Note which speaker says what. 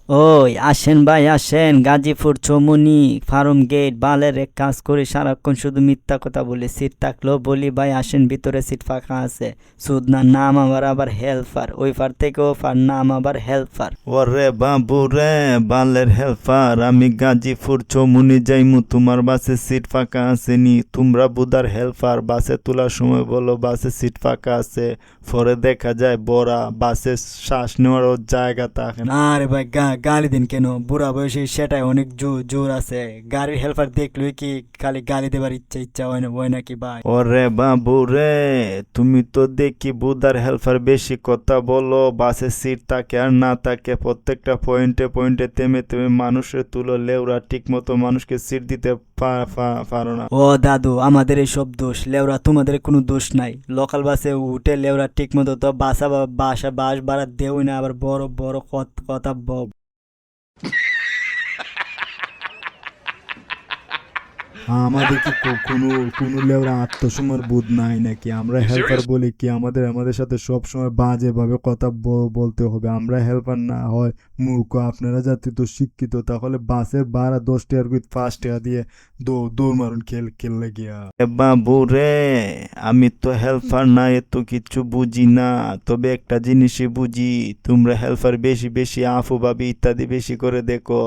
Speaker 1: ওই আসেন ভাই আসেন, গাজীপুর চৌমুনি ফার্ম গেট বালের এক কাজ করি, সারাক্ষণ শুধু মিথ্যা কথা বলি। সিট থাকলেও বলি ভাই আসেন, ভিতরে সিট ফাঁকা আছে। সুদনা নাম আমার আবার হেল্পার, ওই ফার থেকে ও ফার নাম আবার হেল্পার।
Speaker 2: ওরে বাবু রে, বালের হেল্পার, আমি গাজীপুর চৌমুনি যাইমু, তোমার বাসে সিট ফাঁকা আসেনি। তোমরা বুদার হেল্পার, বাসে তোলার সময় বলো বাসে সিট ফাঁকা আছে, পরে দেখা যায় বড়া, বাসে শ্বাস নেওয়ারও জায়গা থাকে না।
Speaker 1: না রে ভাই, গালি দিন কেন? বুড়া বয়সে সেটাই অনেক জোর আছে। গাড়ির হেল্পার দেখলেই কি খালি গালি দেবার ইচ্ছা ইচ্ছা হয় নাকি ভাই?
Speaker 2: ওরে বাবু রে, তুমি তো দেখি বুদার হেল্পার, বেশি কথা বলো। বাসে সিট থাকে আর না থাকে, প্রত্যেকটা পয়েন্টে পয়েন্টে থেমে থেমে মানুষের তুলো লেউরা, ঠিক মতো মানুষকে সিট দিতে পারো না।
Speaker 1: ও দাদু, আমাদের এই সব দোষ, লেওরা তোমাদের কোনো দোষ নাই। লোকাল বাসে উঠে লেওরা ঠিক মতো তো বাস ভাড়া দেওই না, আবার বড় বড় কথা
Speaker 3: আমাদের কি কোনো কোনো লেওরা আত্মসম্মান বোধ নাই নাকি? আমরা হেল্পার বলি কি আমাদের আমাদের সাথে সব সময় বাজে ভাবে কথা বলতে হবে? আমরা হেল্পার না হয় মূর্খ, আপনারা যাতে তো শিক্ষিত, তাহলে বাসের ভাড়া 10 টাকার 5 টাকা দিয়ে দৌড় মারুন খেললে গিয়া।
Speaker 2: এ বাবু রে, আমি তো হেল্পার না, এত কিছু বুঝি না, তবে একটা জিনিসই বুঝি, তোমরা হেল্পার বেশি বেশি আফু ভাবি ইত্যাদি বেশি করে দেখো।